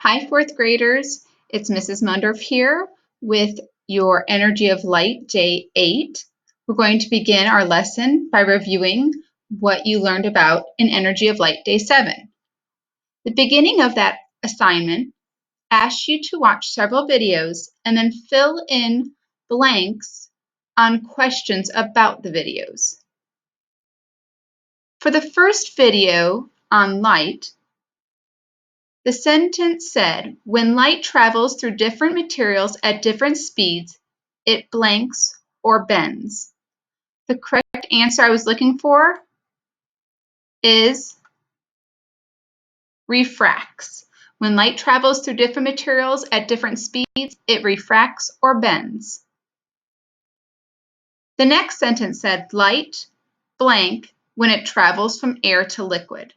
Hi, fourth graders. It's Mrs. Mundorf here with your Energy of Light, Day 8. We're going to begin our lesson by reviewing what you learned about in Energy of Light, Day 7. The beginning of that assignment asks you to watch several videos and then fill in blanks on questions about the videos. For the first video on light, the sentence said, when light travels through different materials at different speeds, it blanks or bends. The correct answer I was looking for is refracts. When light travels through different materials at different speeds, it refracts or bends. The next sentence said, light blank when it travels from air to liquid.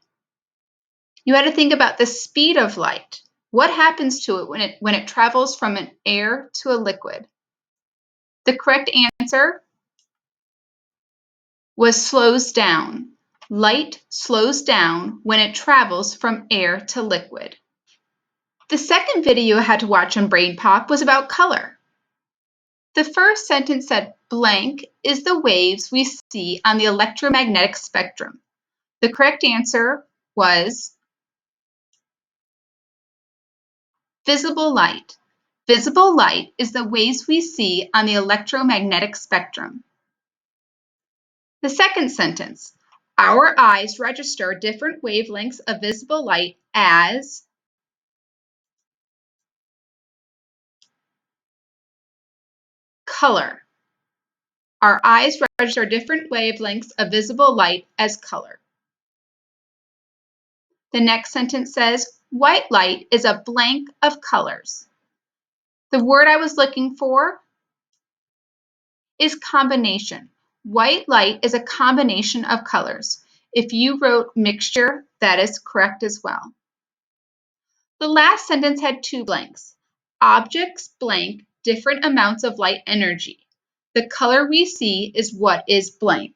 You had to think about the speed of light. What happens to it when it travels from an air to a liquid? The correct answer was slows down. Light slows down when it travels from air to liquid. The second video I had to watch on Brain Pop was about color. The first sentence said, blank is the waves we see on the electromagnetic spectrum. The correct answer was visible light. Visible light is the waves we see on the electromagnetic spectrum. The second sentence, our eyes register different wavelengths of visible light as color. Our eyes register different wavelengths of visible light as color. The next sentence says, white light is a blank of colors. The word I was looking for is combination. White light is a combination of colors. If you wrote mixture, that is correct as well. The last sentence had two blanks. Objects blank different amounts of light energy. The color we see is what is blank.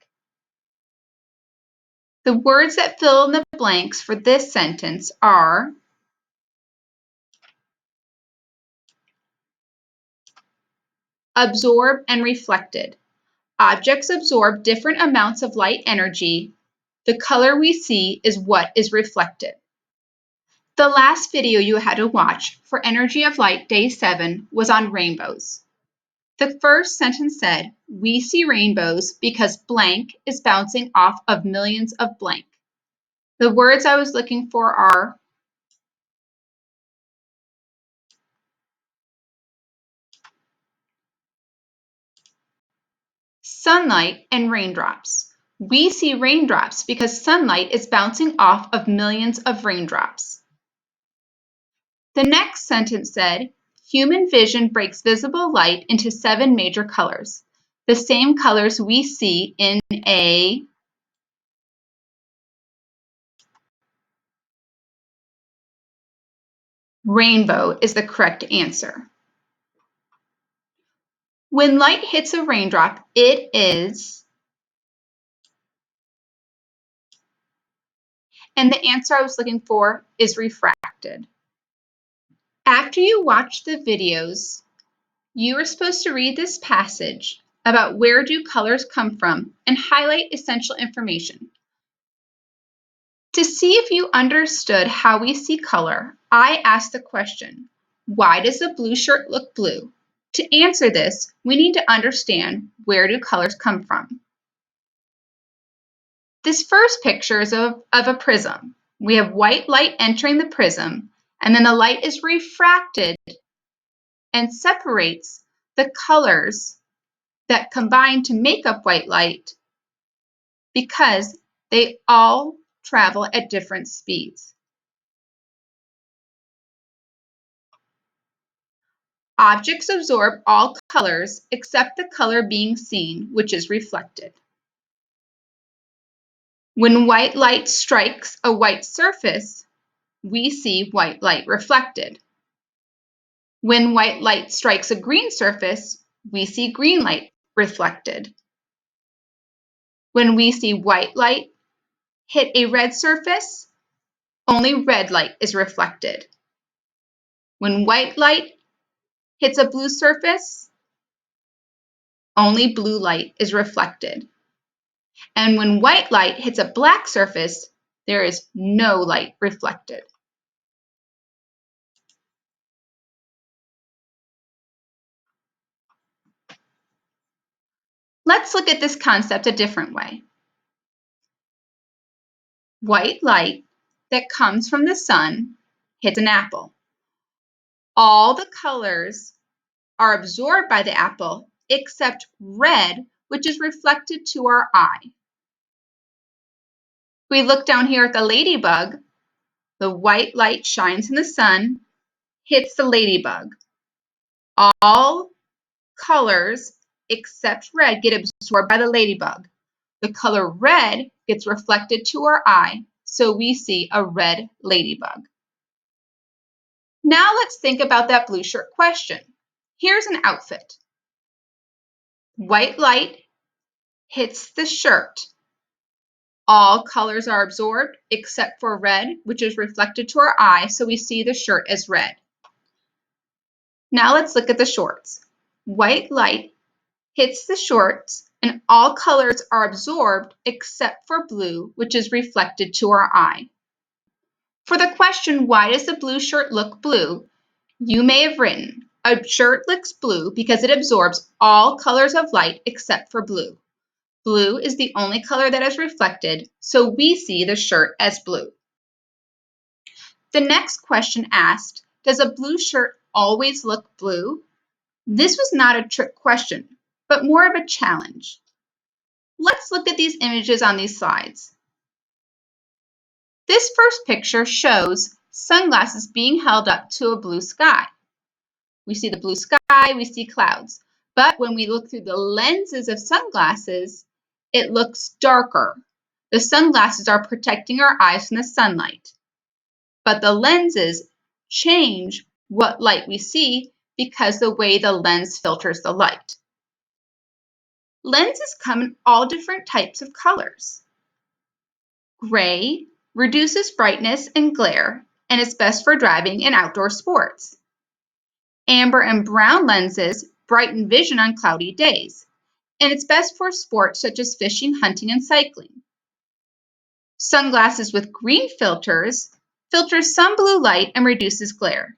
The words that fill in the blanks for this sentence are absorb and reflected. Objects absorb different amounts of light energy. The color we see is what is reflected. The last video you had to watch for Energy of Light Day 7 was on rainbows. The first sentence said, we see rainbows because blank is bouncing off of millions of blank. The words I was looking for are sunlight and raindrops. We see raindrops because sunlight is bouncing off of millions of raindrops. The next sentence said, human vision breaks visible light into 7 major colors, the same colors we see in a rainbow is the correct answer. When light hits a raindrop, it is, and the answer I was looking for is refracted. After you watch the videos, you are supposed to read this passage about where do colors come from and highlight essential information. To see if you understood how we see color, I asked the question, why does the blue shirt look blue? To answer this, we need to understand where do colors come from. This first picture is of a prism. We have white light entering the prism, and then the light is refracted and separates the colors that combine to make up white light because they all travel at different speeds. Objects absorb all colors except the color being seen, which is reflected. When white light strikes a white surface, we see white light reflected. When white light strikes a green surface, we see green light reflected. When we see white light hit a red surface, only red light is reflected. When white light hits a blue surface, only blue light is reflected. And when white light hits a black surface, there is no light reflected. Let's look at this concept a different way. White light that comes from the sun hits an apple. All the colors are absorbed by the apple except red, which is reflected to our eye. If we look down here at the ladybug, the white light shines in the sun, hits the ladybug. All colors except red get absorbed by the ladybug. The color red gets reflected to our eye, so we see a red ladybug. Now let's think about that blue shirt question. Here's an outfit. White light hits the shirt. All colors are absorbed except for red, which is reflected to our eye, so we see the shirt as red. Now let's look at the shorts. White light hits the shorts and all colors are absorbed except for blue, which is reflected to our eye. For the question, why does the blue shirt look blue? You may have written, a shirt looks blue because it absorbs all colors of light except for blue. Blue is the only color that is reflected, so we see the shirt as blue. The next question asked, does a blue shirt always look blue? This was not a trick question, but more of a challenge. Let's look at these images on these slides. This first picture shows sunglasses being held up to a blue sky. We see the blue sky, we see clouds. But when we look through the lenses of sunglasses, it looks darker. The sunglasses are protecting our eyes from the sunlight. But the lenses change what light we see because the way the lens filters the light. Lenses come in all different types of colors. Gray reduces brightness and glare and is best for driving and outdoor sports. Amber and brown lenses brighten vision on cloudy days, and it's best for sports such as fishing, hunting, and cycling. Sunglasses with green filters some blue light and reduces glare.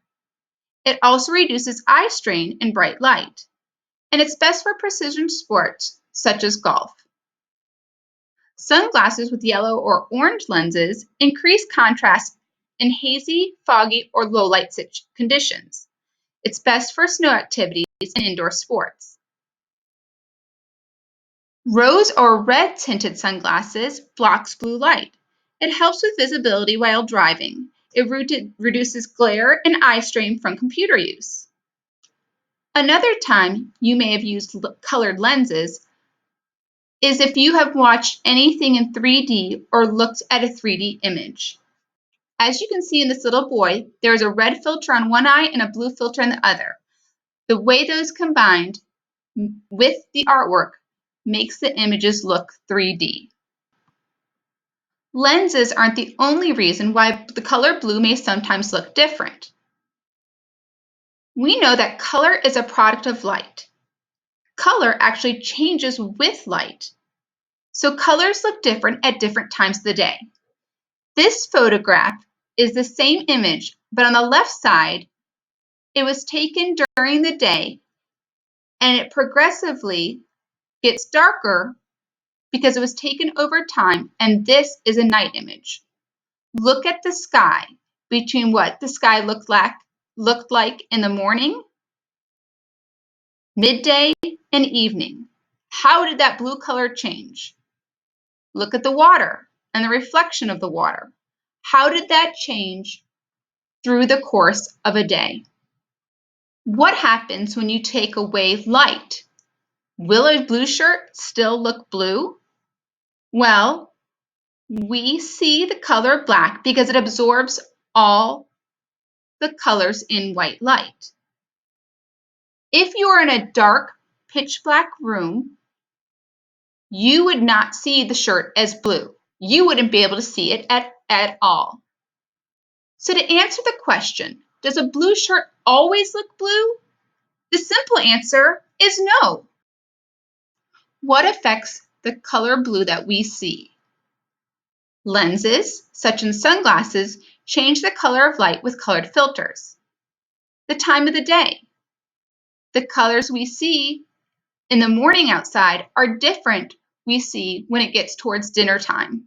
It also reduces eye strain in bright light, and it's best for precision sports such as golf. Sunglasses with yellow or orange lenses increase contrast in hazy, foggy, or low light conditions. It's best for snow activities and indoor sports. Rose or red tinted sunglasses blocks blue light. It helps with visibility while driving. It reduces glare and eye strain from computer use. Another time you may have used colored lenses is if you have watched anything in 3D or looked at a 3D image. As you can see in this little boy, there is a red filter on one eye and a blue filter on the other. The way those combined with the artwork makes the images look 3D. Lenses aren't the only reason why the color blue may sometimes look different. We know that color is a product of light. Color actually changes with light. So colors look different at different times of the day. This photograph is the same image, but on the left side, it was taken during the day and it progressively gets darker because it was taken over time, and this is a night image. Look at the sky between what the sky looked like in the morning, midday, and evening. How did that blue color change? Look at the water and the reflection of the water. How did that change through the course of a day? What happens when you take away light? Will a blue shirt still look blue? Well, we see the color black because it absorbs all the colors in white light. If you are in a dark, pitch black room, you would not see the shirt as blue. You wouldn't be able to see it at all. So to answer the question, Does a blue shirt always look blue? The simple answer is no. What affects the color blue that we see? Lenses, such as sunglasses, change the color of light with colored filters. The time of the day. The colors we see in the morning outside are different we see when it gets towards dinner time.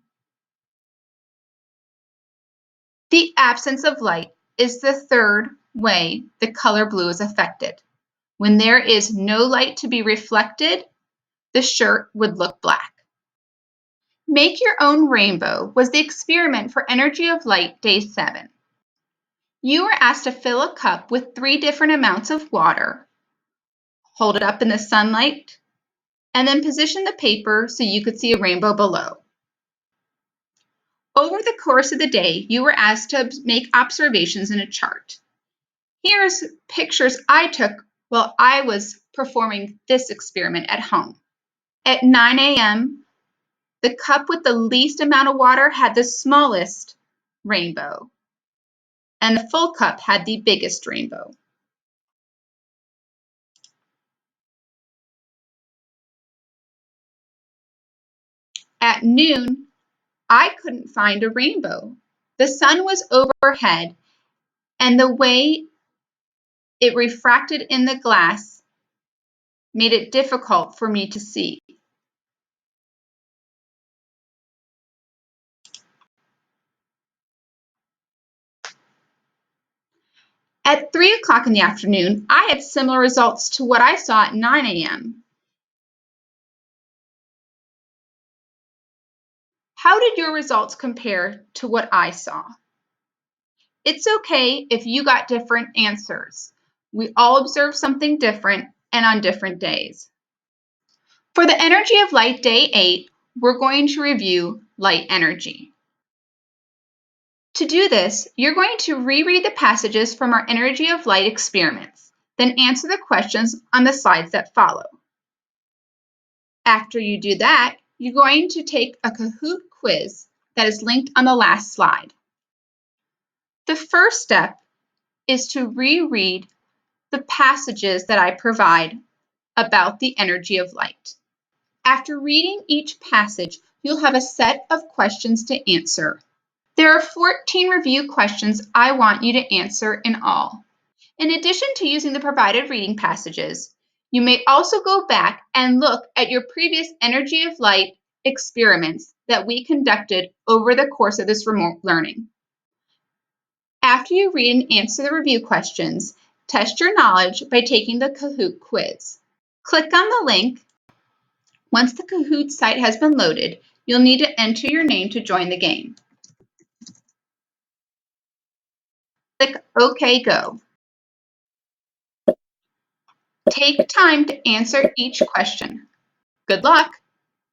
The absence of light is the third way the color blue is affected. When there is no light to be reflected, the shirt would look black. Make your own rainbow was the experiment for Energy of Light Day 7. You were asked to fill a cup with 3 different amounts of water, hold it up in the sunlight, and then position the paper so you could see a rainbow below. Over the course of the day, you were asked to make observations in a chart. Here's pictures I took while I was performing this experiment at home. At 9 a.m., the cup with the least amount of water had the smallest rainbow, and the full cup had the biggest rainbow. At noon, I couldn't find a rainbow. The sun was overhead, and the way it refracted in the glass made it difficult for me to see. At 3 o'clock in the afternoon, I had similar results to what I saw at 9 a.m. How did your results compare to what I saw? It's okay if you got different answers. We all observe something different and on different days. For the Energy of Light Day 8, we're going to review light energy. To do this, you're going to reread the passages from our Energy of Light experiments, then answer the questions on the slides that follow. After you do that, you're going to take a Kahoot quiz that is linked on the last slide. The first step is to reread the passages that I provide about the energy of light. After reading each passage, you'll have a set of questions to answer. There are 14 review questions I want you to answer in all. In addition to using the provided reading passages, you may also go back and look at your previous Energy of Light experiments that we conducted over the course of this remote learning. After you read and answer the review questions, test your knowledge by taking the Kahoot quiz. Click on the link. Once the Kahoot site has been loaded, you'll need to enter your name to join the game. Click OK Go. Take time to answer each question. Good luck!